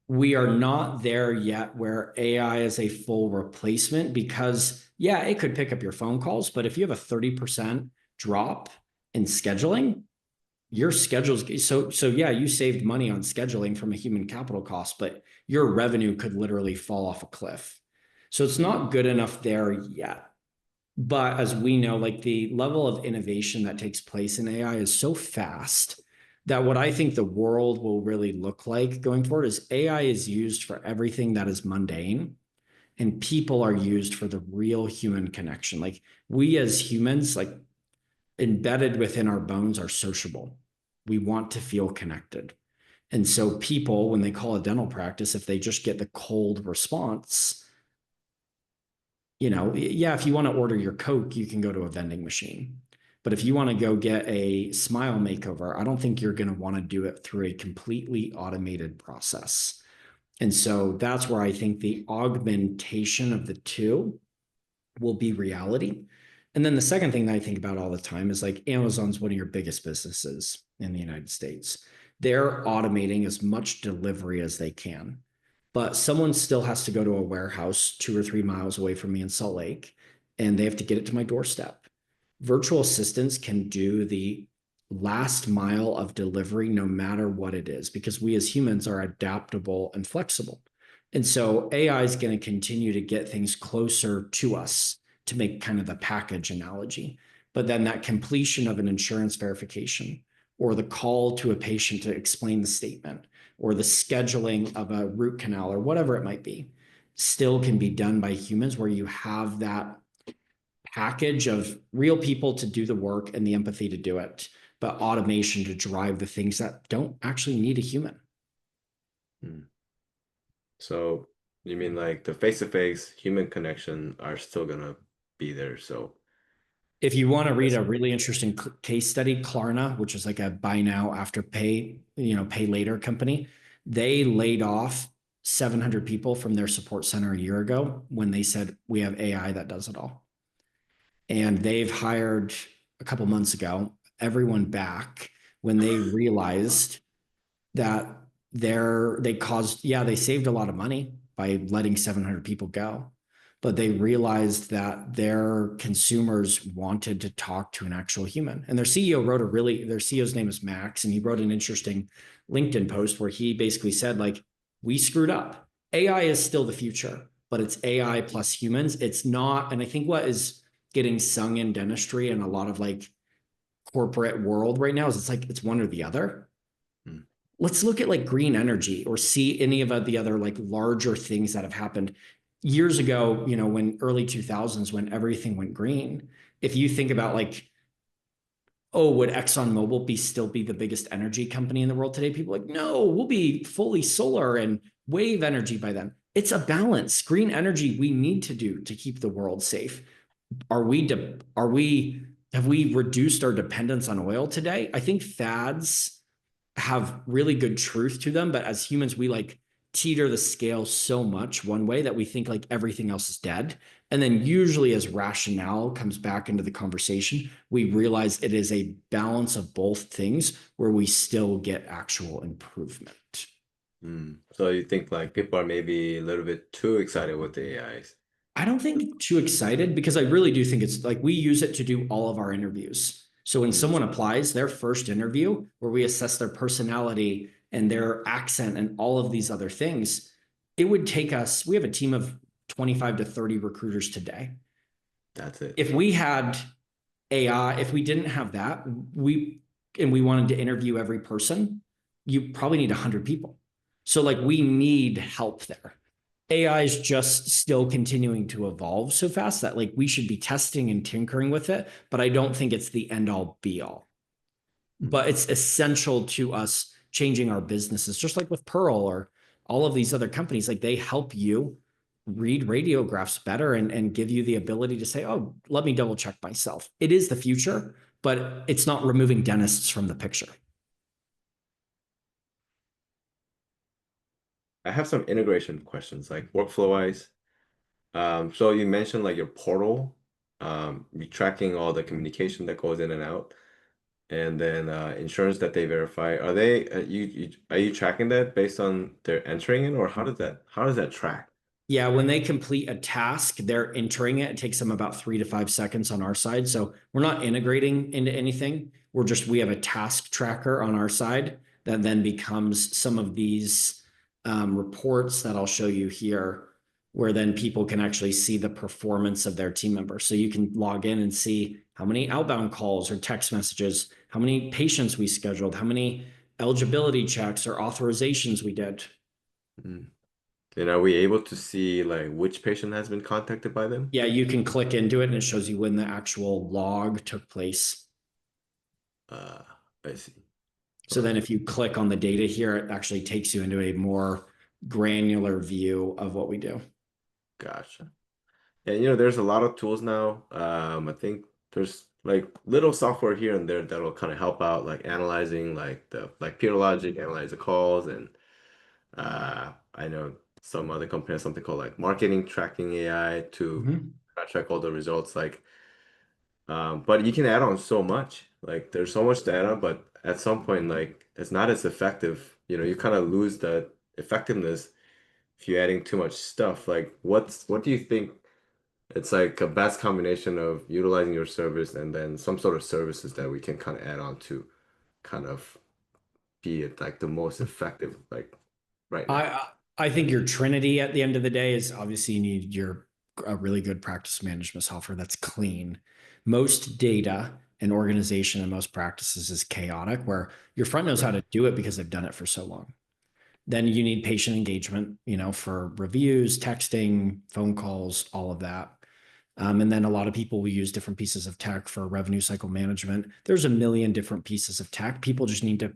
we are not there yet where AI is a full replacement because, yeah, it could pick up your phone calls, but if you have a 30% drop in scheduling, your schedules so yeah, you saved money on scheduling from a human capital cost, but your revenue could literally fall off a cliff. So it's mm, not good enough there yet. But as we know, like the level of innovation that takes place in AI is so fast that what I think the world will really look like going forward is AI is used for everything that is mundane, and people are used for the real human connection. Like we as humans, like embedded within our bones, are sociable. We want to feel connected. And so people, when they call a dental practice, if they just get the cold response, yeah, if you want to order your Coke, you can go to a vending machine. But if you want to go get a smile makeover, I don't think you're going to want to do it through a completely automated process. And so that's where I think the augmentation of the two will be reality. And then the second thing that I think about all the time is like Amazon's one of your biggest businesses in the United States. They're automating as much delivery as they can, but someone still has to go to a warehouse 2 or 3 miles away from me in Salt Lake, and they have to get it to my doorstep. Virtual assistants can do the last mile of delivery no matter what it is, because we as humans are adaptable and flexible. And so AI is going to continue to get things closer to us, to make kind of the package analogy. But then that completion of an insurance verification, or the call to a patient to explain the statement, or the scheduling of a root canal, or whatever it might be, still can be done by humans, where you have that package of real people to do the work and the empathy to do it, but automation to drive the things that don't actually need a human. mm. So you mean like the face-to-face human connection are still gonna be there, so If you want to read that's a really interesting case study, Klarna, which is like a buy now after pay, pay later company, they laid off 700 people from their support center a year ago when they said, we have AI that does it all. And they've hired a couple months ago everyone back when they realized that they caused, yeah, they saved a lot of money by letting 700 people go, but they realized that their consumers wanted to talk to an actual human. And their CEO wrote their CEO's name is Max, and he wrote an interesting LinkedIn post where he basically said, like, we screwed up. AI is still the future, but it's AI plus humans. It's not. And I think what is getting sung in dentistry and a lot of like corporate world right now is it's like it's one or the other. mm, Let's look at like green energy or see any of the other like larger things that have happened. years ago, when early 2000s, when everything went green, if you think about like, oh, would ExxonMobil still be the biggest energy company in the world today? People are like, no, we'll be fully solar and wave energy by then. It's a balance. Green energy we need to do to keep the world safe. Are we have we reduced our dependence on oil today? I think fads have really good truth to them, but as humans, we like teeter the scale so much one way that we think like everything else is dead. And then usually as rationale comes back into the conversation, we realize it is a balance of both things where we still get actual improvement. So you think like people are maybe a little bit too excited with the AIs? I don't think too excited because I really do think it's like we use it to do all of our interviews. So when Mm, someone applies their first interview, where we assess their personality and their accent and all of these other things, it would take us, we have a team of 25 to 30 recruiters today. that's it. If we had AI, if we didn't have that, we wanted to interview every person, you probably need 100 people. So like we need help there. AI is just still continuing to evolve so fast that like we should be testing and tinkering with it, but I don't think it's the end all be all. Mm. But it's essential to us changing our businesses, just like with Pearl or all of these other companies. Like they help you read radiographs better and give you the ability to say, oh, let me double check myself. It is the future, but it's not removing dentists from the picture. I have some integration questions, like workflow wise. So you mentioned like your portal, you tracking all the communication that goes in and out, and then insurance that they verify. Are they are you tracking that based on their entering in, or how does that track? Yeah, when they complete a task, they're entering it. It takes them about 3 to 5 seconds on our side. So we're not integrating into anything. We have a task tracker on our side that then becomes some of these reports that I'll show you here, where then people can actually see the performance of their team member. So you can log in and see how many outbound calls or text messages, how many patients we scheduled, how many eligibility checks or authorizations we did. Mm. And are we able to see like which patient has been contacted by them? Yeah, you can click into it and it shows you when the actual log took place. Uh, I see. So then Okay, if you click on the data here, it actually takes you into a more granular view of what we do. gotcha. And there's a lot of tools now. I think there's like little software here and there that'll kind of help out, like analyzing like the like Peer Logic, analyze the calls, and I know some other company has something called like marketing tracking AI to Mhm. track all the results. Like, but you can add on so much. Like, there's so much to add on, but at some point, like, it's not as effective. You kind of lose that effectiveness if you're adding too much stuff. Like, what do you think? It's like a best combination of utilizing your service and then some sort of services that we can kind of add on to kind of be it like the most effective like right now. I I think your trinity at the end of the day is obviously you need your a really good practice management software that's clean. Most data and organization in most practices is chaotic, where your front knows how Right. to do it because they've done it for so long. Then you need patient engagement, for reviews, texting, phone calls, all of that. And then a lot of people will use different pieces of tech for revenue cycle management. There's a million different pieces of tech. People just need to,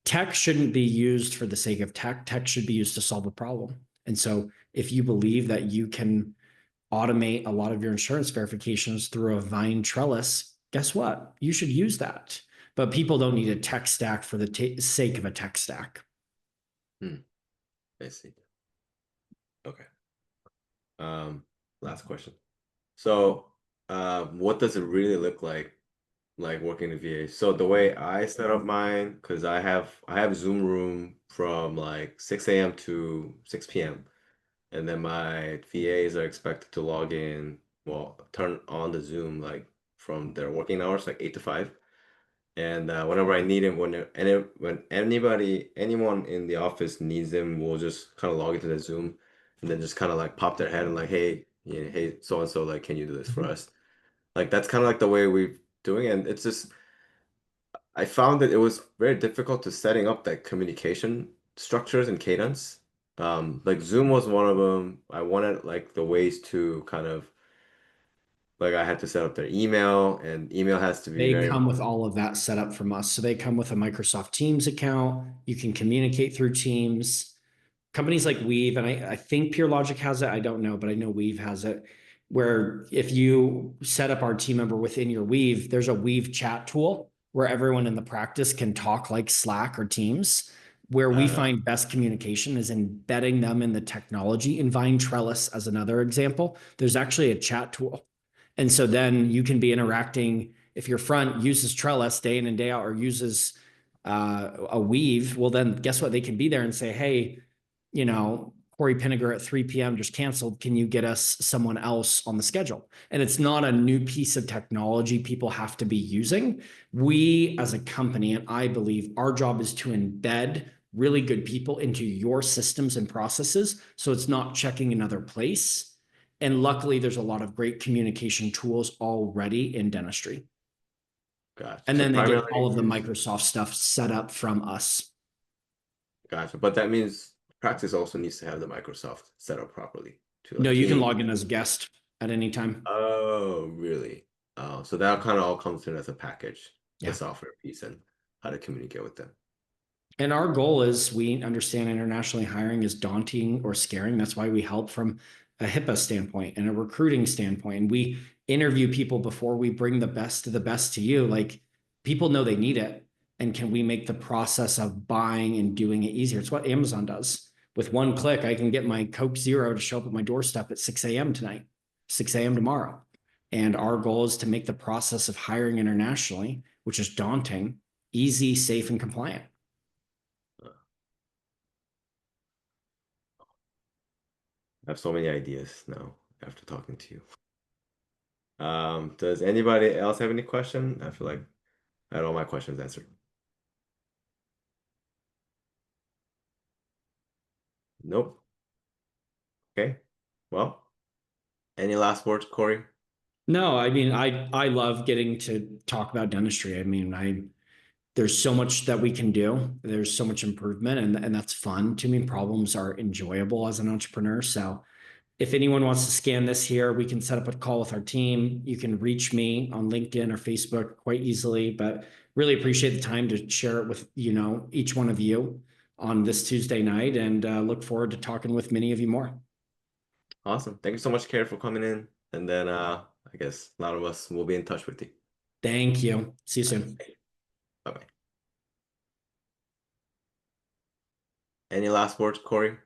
tech shouldn't be used for the sake of tech. Tech should be used to solve a problem. And so if you believe that you can automate a lot of your insurance verifications through a vine trellis, guess what? You should use that. But people don't need a tech stack for the sake of a tech stack. Hmm, I see. Okay. Um, Last question. So, what does it really look like working in VA? So the way I set up mine, because I have Zoom room from like 6 a.m. to 6 p.m. And then my VAs are expected to log in, well, turn on the Zoom like from their working hours, like 8 to 5. And whenever I need him, when anyone in the office needs them, we'll just kind of log into the Zoom and then just kind of like pop their head and like, hey, hey, so and so, like, can you do this for us? Like that's kind of like the way we're doing it. And it's just I found that it was very difficult to setting up that communication structures and cadence. Like Zoom was one of them. I wanted like the ways to kind of like I had to set up their email, and email has to be They very come with important. all of that set up from us. So they come with a Microsoft Teams account. You can communicate through Teams. Companies like Weave, and I think Pure Logic has it. I don't know, but I know Weave has it. Where if you set up our team member within your Weave, there's a Weave chat tool where everyone in the practice can talk like Slack or Teams. Where we Uh, find best communication is embedding them in the technology. In Vine Trellis, as another example, there's actually a chat tool. And so then you can be interacting. If your front uses Trellis day in and day out or uses a Weave, well, then guess what? They can be there and say, hey, Cory Pinegar at 3 p.m. just canceled. Can you get us someone else on the schedule? And it's not a new piece of technology people have to be using. We, as a company, and I believe our job is to embed really good people into your systems and processes. So it's not checking another place. And luckily, there's a lot of great communication tools already in dentistry. gotcha. And So then they get primarily all of the use Microsoft stuff set up from us. gotcha. But that means practice also needs to have the Microsoft set up properly to No, like you can communicate. log in as a guest at any time. Oh, really? Oh, so that kind of all comes in as a package, the Yeah. software piece and how to communicate with them. And our goal is we understand internationally hiring is daunting or scaring. That's why we help from a HIPAA standpoint and a recruiting standpoint. And we interview people before we bring the best of the best to you. Like people know they need it. And can we make the process of buying and doing it easier? It's what Amazon does. With one click, I can get my Coke Zero to show up at my doorstep at 6 a.m. tonight, 6 a.m. tomorrow. And our goal is to make the process of hiring internationally, which is daunting, easy, safe, and compliant. Uh, I have so many ideas now after talking to you. Does anybody else have any question? I feel like I had all my questions answered. Nope. Okay. Well, any last words, Corey? No, I mean, I love getting to talk about dentistry. I mean, I there's so much that we can do. There's so much improvement, and that's fun to me. Problems are enjoyable as an entrepreneur. So if anyone wants to scan this here, we can set up a call with our team. You can reach me on LinkedIn or Facebook quite easily, but really appreciate the time to share it with, each one of you on this Tuesday night and look forward to talking with many of you more. Awesome. Thank you so much, Carrie, for coming in. And then I guess a lot of us will be in touch with you. Thank you. See you All right. soon. Bye-bye. Any last words, Corey?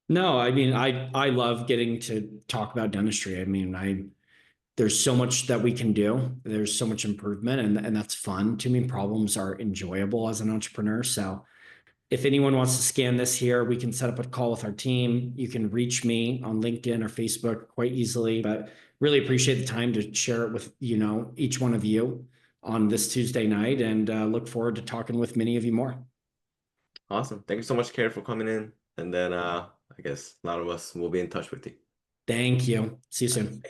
No, I mean, I love getting to talk about dentistry. I mean, I there's so much that we can do. There's so much improvement, and that's fun to me. Problems are enjoyable as an entrepreneur. So if anyone wants to scan this here, we can set up a call with our team. You can reach me on LinkedIn or Facebook quite easily, but really appreciate the time to share it with, each one of you on this Tuesday night and look forward to talking with many of you more. Awesome. Thank you so much, Carrie, for coming in. And then I guess a lot of us will be in touch with you. Thank you. See you All right. soon.